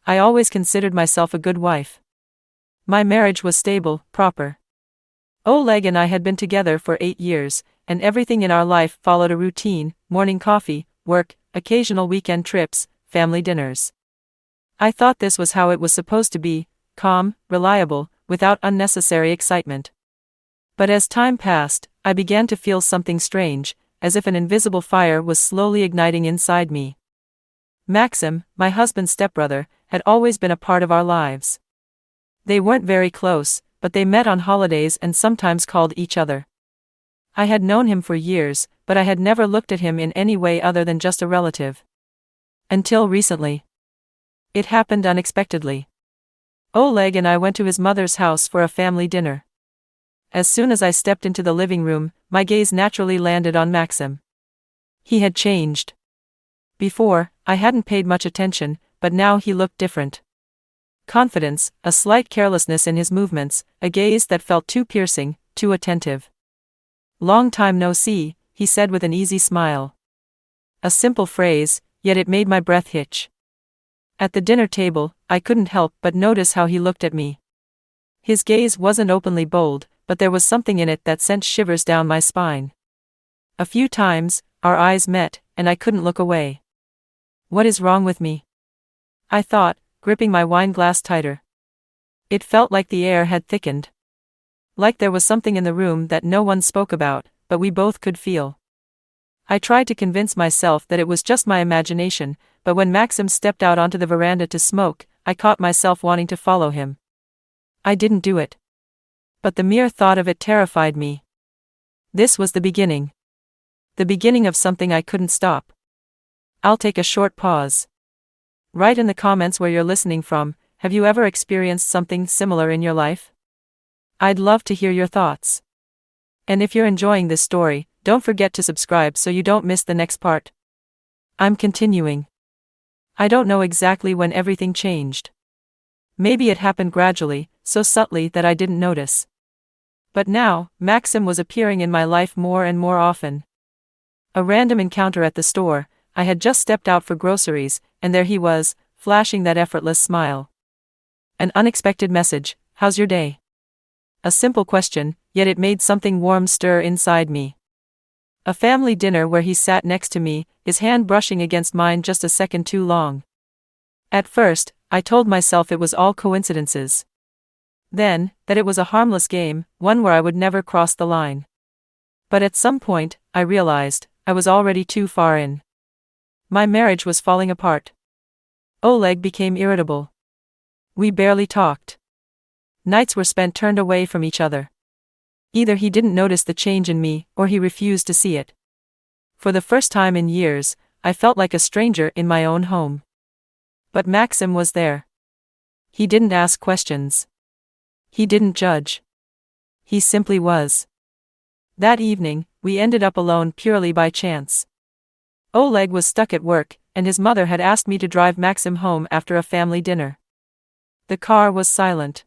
I always considered myself a good wife. My marriage was stable, proper. Oleg and I had been together for 8 years, and everything in our life followed a routine: morning coffee, work, occasional weekend trips, family dinners. I thought this was how it was supposed to be: calm, reliable, without unnecessary excitement. But as time passed, I began to feel something strange, as if an invisible fire was slowly igniting inside me. Maxim, my husband's stepbrother, had always been a part of our lives. They weren't very close, but they met on holidays and sometimes called each other. I had known him for years, but I had never looked at him in any way other than just a relative. Until recently. It happened unexpectedly. Oleg and I went to his mother's house for a family dinner. As soon as I stepped into the living room, my gaze naturally landed on Maxim. He had changed. Before, I hadn't paid much attention, but now he looked different. Confidence, a slight carelessness in his movements, a gaze that felt too piercing, too attentive. "Long time no see," he said with an easy smile. A simple phrase, yet it made my breath hitch. At the dinner table, I couldn't help but notice how he looked at me. His gaze wasn't openly bold, but there was something in it that sent shivers down my spine. A few times, our eyes met, and I couldn't look away. What is wrong with me? I thought, gripping my wine glass tighter. It felt like the air had thickened. Like there was something in the room that no one spoke about, but we both could feel. I tried to convince myself that it was just my imagination, but when Maxim stepped out onto the veranda to smoke, I caught myself wanting to follow him. I didn't do it. But the mere thought of it terrified me. This was the beginning. The beginning of something I couldn't stop. I'll take a short pause. Write in the comments where you're listening from. Have you ever experienced something similar in your life? I'd love to hear your thoughts. And if you're enjoying this story, don't forget to subscribe so you don't miss the next part. I'm continuing. I don't know exactly when everything changed. Maybe it happened gradually, so subtly that I didn't notice. But now, Maxim was appearing in my life more and more often. A random encounter at the store. I had just stepped out for groceries, and there he was, flashing that effortless smile. An unexpected message: "How's your day?" A simple question, yet it made something warm stir inside me. A family dinner where he sat next to me, his hand brushing against mine just a second too long. At first, I told myself it was all coincidences. Then, that it was a harmless game, one where I would never cross the line. But at some point, I realized, I was already too far in. My marriage was falling apart. Oleg became irritable. We barely talked. Nights were spent turned away from each other. Either he didn't notice the change in me, or he refused to see it. For the first time in years, I felt like a stranger in my own home. But Maxim was there. He didn't ask questions. He didn't judge. He simply was. That evening, we ended up alone purely by chance. Oleg was stuck at work, and his mother had asked me to drive Maxim home after a family dinner. The car was silent.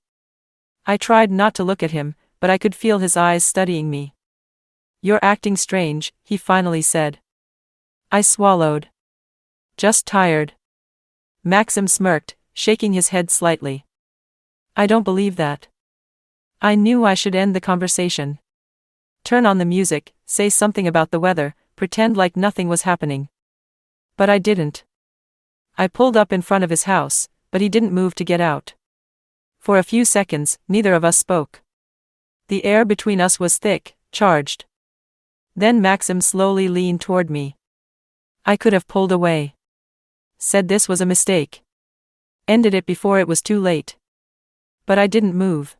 I tried not to look at him, but I could feel his eyes studying me. "You're acting strange," he finally said. I swallowed. "Just tired." Maxim smirked, shaking his head slightly. "I don't believe that." I knew I should end the conversation. Turn on the music, say something about the weather, pretend like nothing was happening. But I didn't. I pulled up in front of his house, but he didn't move to get out. For a few seconds, neither of us spoke. The air between us was thick, charged. Then Maxim slowly leaned toward me. I could have pulled away. Said this was a mistake. Ended it before it was too late. But I didn't move.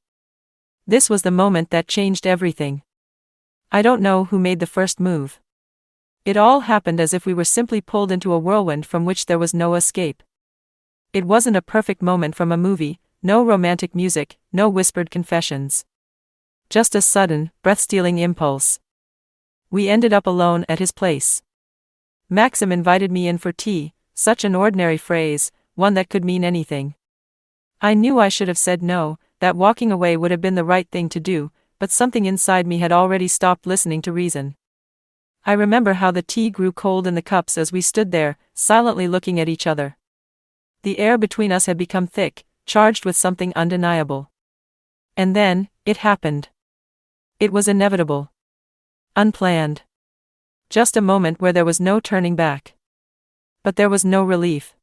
This was the moment that changed everything. I don't know who made the first move. It all happened as if we were simply pulled into a whirlwind from which there was no escape. It wasn't a perfect moment from a movie, no romantic music, no whispered confessions. Just a sudden, breath-stealing impulse. We ended up alone at his place. Maxim invited me in for tea, such an ordinary phrase, one that could mean anything. I knew I should have said no, that walking away would have been the right thing to do, but something inside me had already stopped listening to reason. I remember how the tea grew cold in the cups as we stood there, silently looking at each other. The air between us had become thick, charged with something undeniable. And then, it happened. It was inevitable. Unplanned. Just a moment where there was no turning back. But there was no relief.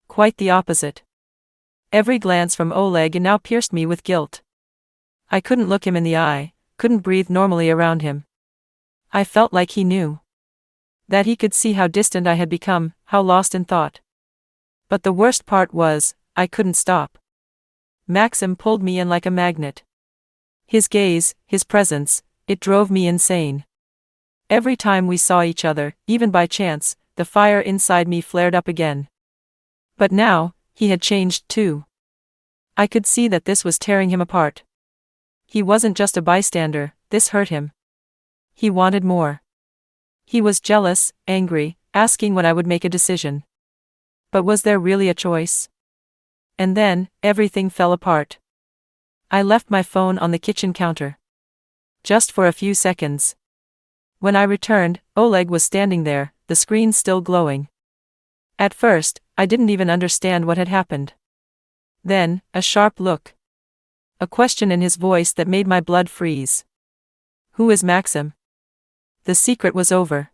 Quite the opposite. Every glance from Oleg now pierced me with guilt. I couldn't look him in the eye, couldn't breathe normally around him. I felt like he knew. That he could see how distant I had become, how lost in thought. But the worst part was, I couldn't stop. Maxim pulled me in like a magnet. His gaze, his presence, it drove me insane. Every time we saw each other, even by chance, the fire inside me flared up again. But now, he had changed too. I could see that this was tearing him apart. He wasn't just a bystander, this hurt him. He wanted more. He was jealous, angry, asking when I would make a decision. But was there really a choice? And then, everything fell apart. I left my phone on the kitchen counter. Just for a few seconds. When I returned, Oleg was standing there, the screen still glowing. At first, I didn't even understand what had happened. Then, a sharp look. A question in his voice that made my blood freeze. Who is Maxim? The secret was over.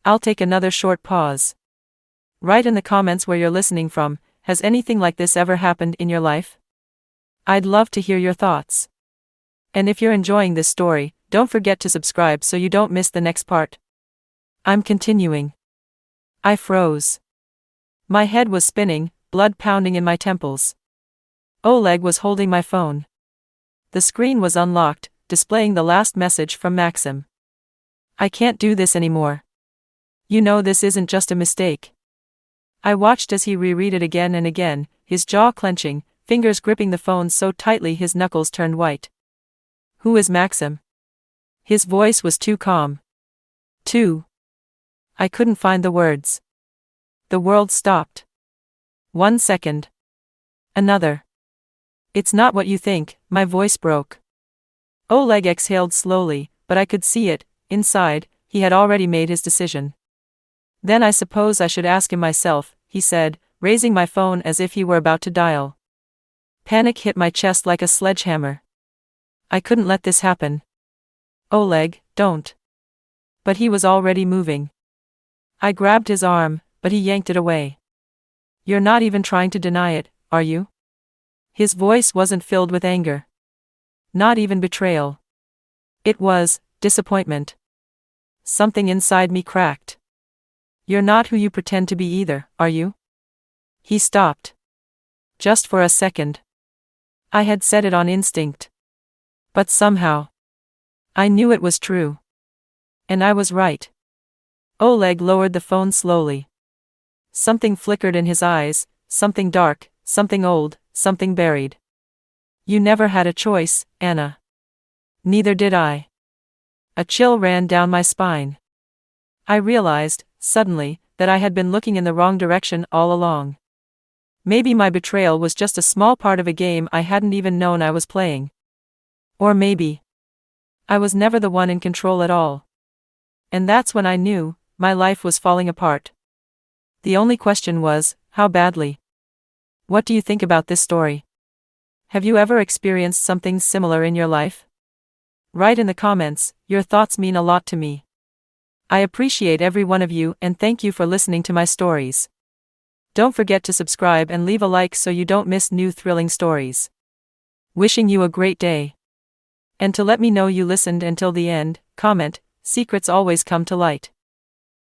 I'll take another short pause. Write in the comments where you're listening from. Has anything like this ever happened in your life? I'd love to hear your thoughts. And if you're enjoying this story, don't forget to subscribe so you don't miss the next part. I'm continuing. I froze. My head was spinning, blood pounding in my temples. Oleg was holding my phone. The screen was unlocked, displaying the last message from Maxim. I can't do this anymore. You know this isn't just a mistake. I watched as he reread it again and again, his jaw clenching, fingers gripping the phone so tightly his knuckles turned white. Who is Maxim? His voice was too calm. I couldn't find the words. The world stopped. 1 second. Another. It's not what you think, my voice broke. Oleg exhaled slowly, but I could see it, inside, he had already made his decision. Then I suppose I should ask him myself, he said, raising my phone as if he were about to dial. Panic hit my chest like a sledgehammer. I couldn't let this happen. Oleg, don't. But he was already moving. I grabbed his arm, but he yanked it away. You're not even trying to deny it, are you? His voice wasn't filled with anger. Not even betrayal. It was disappointment. Something inside me cracked. You're not who you pretend to be either, are you? He stopped. Just for a second. I had said it on instinct. But somehow, I knew it was true. And I was right. Oleg lowered the phone slowly. Something flickered in his eyes, something dark, something old, something buried. You never had a choice, Anna. Neither did I. A chill ran down my spine. I realized, suddenly, that I had been looking in the wrong direction all along. Maybe my betrayal was just a small part of a game I hadn't even known I was playing. Or maybe I was never the one in control at all. And that's when I knew, my life was falling apart. The only question was, how badly? What do you think about this story? Have you ever experienced something similar in your life? Write in the comments, your thoughts mean a lot to me. I appreciate every one of you and thank you for listening to my stories. Don't forget to subscribe and leave a like so you don't miss new thrilling stories. Wishing you a great day. And to let me know you listened until the end, comment, secrets always come to light.